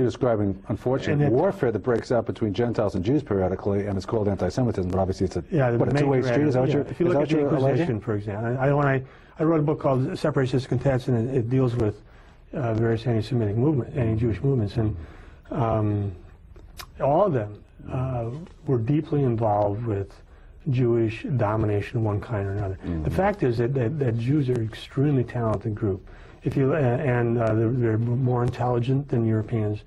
You're describing unfortunate warfare that breaks out between Gentiles and Jews periodically, and it's called anti-Semitism, but obviously it's a, a two-way street. Is that what if you look at the Inquisition, for example, I wrote a book called Separation is Contest, and it deals with various anti-Semitic movements, anti-Jewish movements, and all of them were deeply involved with Jewish domination of one kind or another. The fact is that Jews are an extremely talented group. If you they're more intelligent than Europeans.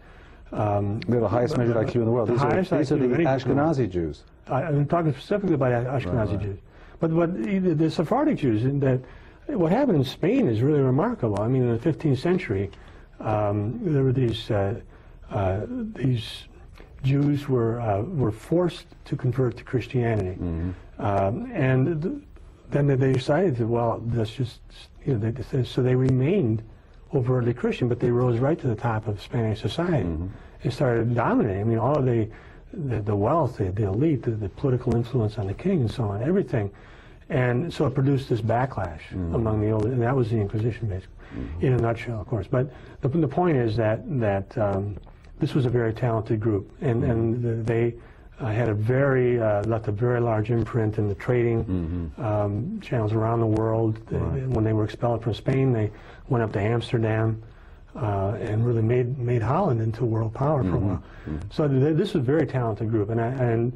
They have the highest measured IQ in the world. These are the Ashkenazi Jews. I'm talking specifically about Ashkenazi Jews. But the Sephardic Jews, that what happened in Spain is really remarkable. I mean, in the 15th century, there were these Jews were forced to convert to Christianity, and then they decided that, well, that's just, so they remained overtly Christian, but they rose right to the top of Spanish society and started dominating. I mean, all of the wealth, the elite, the political influence on the king, and so on, everything. And so it produced this backlash among the old, and that was the Inquisition, basically, in a nutshell, of course. But the point is that this was a very talented group, and they had a very left a very large imprint in the trading channels around the world. When they were expelled from Spain, they went up to Amsterdam and really made Holland into a world power for a while. So this was a very talented group, that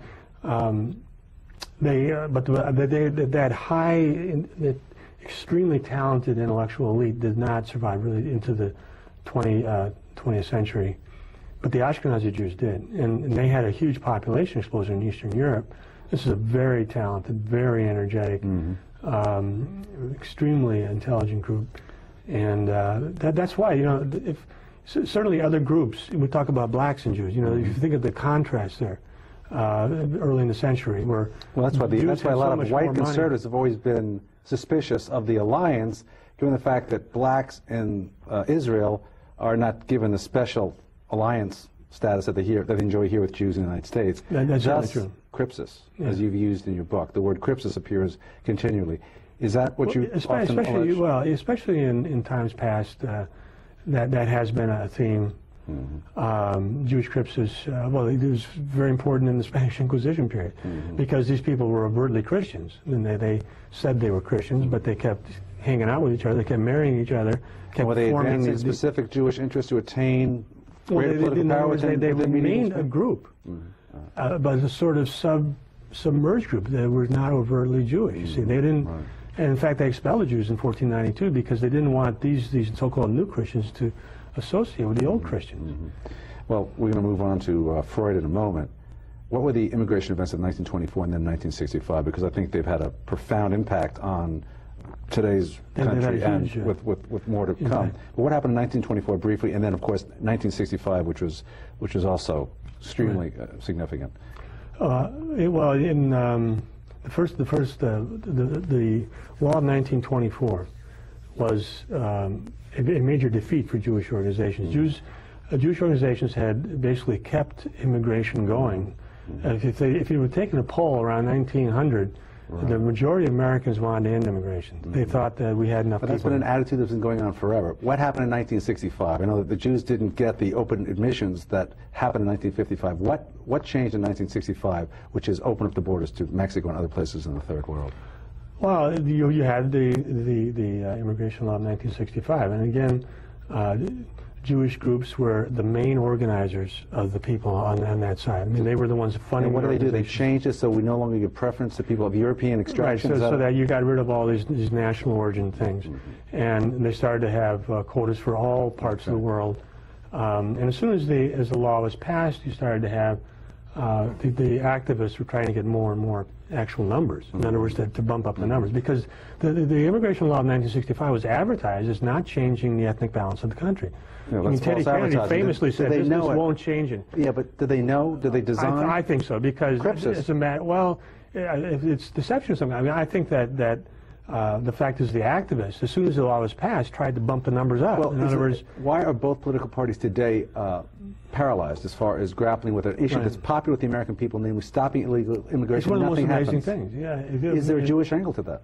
extremely talented intellectual elite did not survive really into the 20th century. But the Ashkenazi Jews did, and they had a huge population explosion in Eastern Europe. This is a very talented, very energetic, extremely intelligent group, and that's why, certainly other groups, we talk about blacks and Jews, if you think of the contrast there, early in the century, where that's why a lot of white conservatives have always been suspicious of the alliance, given the fact that blacks in Israel are not given the special alliance status that they enjoy here with Jews in the United States. That's true. Crypsis, as you've used in your book. The word crypsis appears continually. Is that what you often allege? Well, especially in times past, that has been a theme. Jewish crypsis, well, it was very important in the Spanish Inquisition period, because these people were overtly Christians. And they said they were Christians, but they kept hanging out with each other, they kept marrying each other, kept were they advancing specific Jewish interests to attain greater political power? They remained a group, but a sort of submerged group that were not overtly Jewish. You see, they didn't, and in fact, they expelled the Jews in 1492 because they didn't want these so-called new Christians to associate with the old Christians. Well, we're going to move on to Freud in a moment. What were the immigration events of 1924 and then 1965? Because I think they've had a profound impact on today's country, and with more to come. But what happened in 1924 briefly, and then of course 1965, which was also extremely significant. Well, in the Law of 1924 was a major defeat for Jewish organizations. Jewish organizations had basically kept immigration going. If you were taking a poll around 1900. The majority of Americans wanted to end immigration. They thought that we had enough people. But that's been an attitude that's been going on forever. What happened in 1965? I know that the Jews didn't get the open admissions that happened in 1955. What changed in 1965, which has opened up the borders to Mexico and other places in the Third World? Well, you had the immigration law of 1965, and again, Jewish groups were the main organizers of the people on that side. I mean, they were the ones funding. And what do? They changed it so we no longer give preference to people of European extraction? Right, so that you got rid of all these national origin things. And they started to have quotas for all parts of the world. And as soon as the law was passed, you started to have the activists were trying to get more and more actual numbers. In other words, to bump up the numbers. Because the immigration law of 1965 was advertised as not changing the ethnic balance of the country. Yeah, I mean, Teddy Kennedy famously said this won't change it. Yeah, but did they know? Did they design? I think so, because it's a matter. Well, it's deception or something. I mean, I think that the fact is the activists, as soon as the law was passed, tried to bump the numbers up. Well, in other words, why are both political parties today paralyzed as far as grappling with an issue that's popular with the American people, namely stopping illegal immigration? It's one of the most amazing things. Yeah. Is there a Jewish angle to that?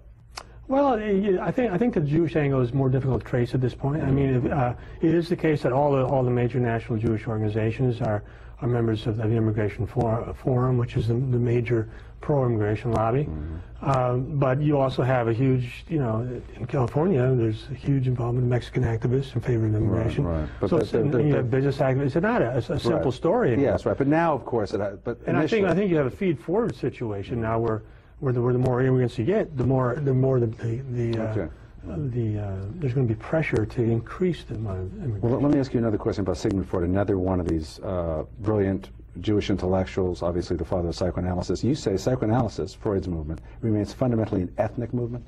Well, I think the Jewish angle is more difficult to trace at this point. I mean, it is the case that all the major national Jewish organizations are members of the Immigration Forum, which is the major pro-immigration lobby. But you also have a huge, in California, there's a huge involvement of Mexican activists in favor of immigration. Right. But so you have business activists. It's not a simple story anymore. Yes, right. But now, of course, and I think you have a feed-forward situation now where the more immigrants you get, the more there's going to be pressure to increase the amount of immigrants. Well, let me ask you another question about Sigmund Freud, another one of these brilliant Jewish intellectuals, obviously the father of psychoanalysis. You say psychoanalysis, Freud's movement, remains fundamentally an ethnic movement?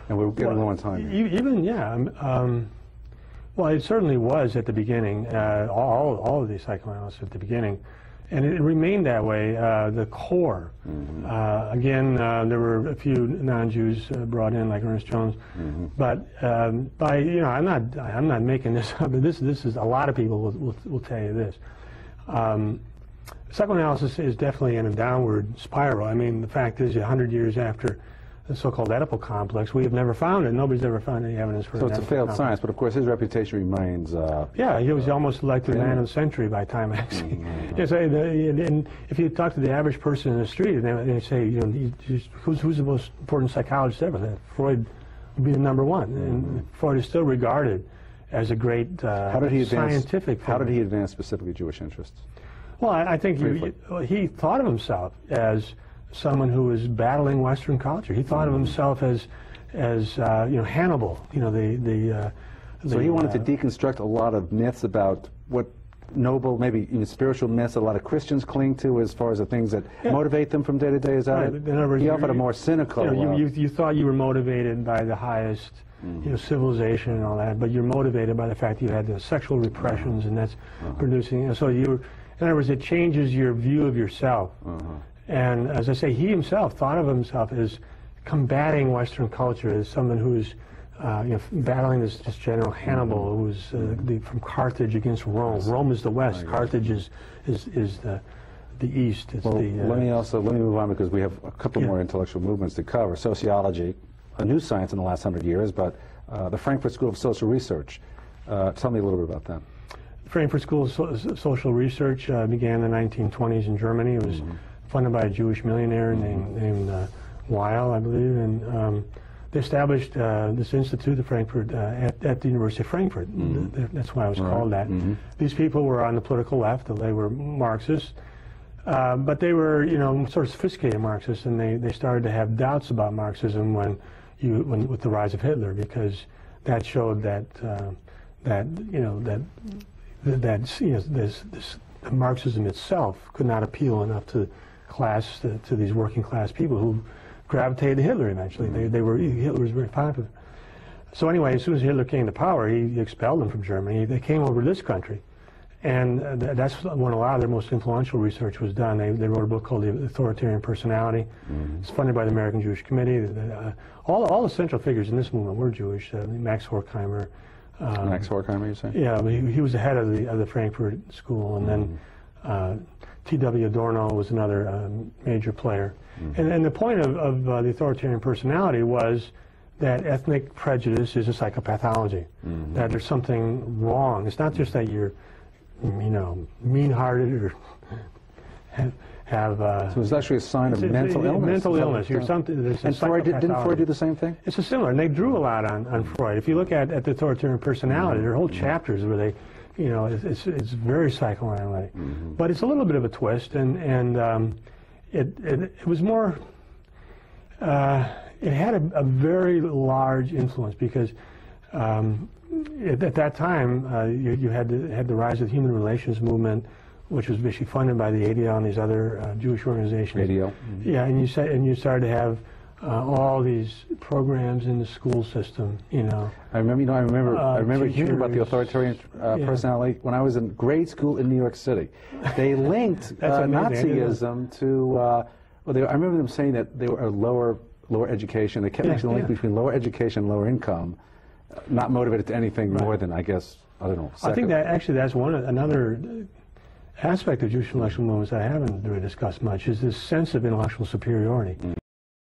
And we're getting low on time here. Well, it certainly was at the beginning, all of these psychoanalysts at the beginning. And it remained that way, the core. Again, there were a few non-Jews brought in, like Ernest Jones. But I'm not making this up. This is a lot of people will tell you this. Psychoanalysis is definitely in a downward spiral. I mean, the fact is, 100 years after the so-called Oedipal complex, we have never found it. Nobody's ever found any evidence for it. So it's a failed science, but of course his reputation remains... yeah, he was almost elected man of the century by Time magazine. Yes, and if you talk to the average person in the street, and they say, who's the most important psychologist ever? Freud would be the number one. And Freud is still regarded as a great scientific figure. How did he advance specifically Jewish interests? Well, I think he thought of himself as someone who was battling Western culture. He thought of himself as Hannibal. So he wanted to deconstruct a lot of myths about what noble, maybe even spiritual myths a lot of Christians cling to as far as the things that motivate them from day to day. Is that right. In other words, he offered a more cynical... You thought you were motivated by the highest civilization and all that, but you're motivated by the fact that you had the sexual repressions, and that's producing... So in other words, it changes your view of yourself. And as I say, he himself thought of himself as combating Western culture, as someone who's battling this general Hannibal, who's from Carthage against Rome. Rome is the West. Carthage is the East. Let me move on, because we have a couple more intellectual movements to cover. Sociology, a new science in the last 100 years, but the Frankfurt School of Social Research. Tell me a little bit about that. The Frankfurt School of Social Research began in the 1920s in Germany. It was funded by a Jewish millionaire named Weil, I believe, and they established this institute, the Frankfurt, at the University of Frankfurt. That's why it was called that. These people were on the political left. They were Marxists, but they were, sort of sophisticated Marxists, and they started to have doubts about Marxism with the rise of Hitler, because that showed that Marxism itself could not appeal enough to these working class people who gravitated to Hitler eventually. Hitler was very popular. So anyway, as soon as Hitler came to power, he expelled them from Germany. They came over to this country, and that's when a lot of their most influential research was done. They wrote a book called The Authoritarian Personality. It's funded by the American Jewish Committee. All the central figures in this movement were Jewish. Max Horkheimer. Max Horkheimer, you say? Yeah, he was the head of the Frankfurt School, and then T.W. Adorno was another major player. And the point of the authoritarian personality was that ethnic prejudice is a psychopathology, that there's something wrong. It's not just that you're, mean-hearted or have... so it's actually a sign of mental illness. Mental illness. You're something. And didn't Freud do the same thing? It's similar, and they drew a lot on Freud. If you look at the authoritarian personality, there are whole chapters where they, it's very psychoanalytic, but it's a little bit of a twist, and it was more. It had a very large influence, because at that time you had the rise of the human relations movement, which was basically funded by the ADL and these other Jewish organizations. ADL. Yeah, and you started to have all these programs in the school system. I remember hearing about the authoritarian personality when I was in grade school in New York City. They linked Nazism to. I remember them saying that they were a lower education. They kept making the link between lower education and lower income, not motivated to anything more than, I guess, I don't know. I think that actually that's another aspect of Jewish intellectual movements that I haven't really discussed much, is this sense of intellectual superiority.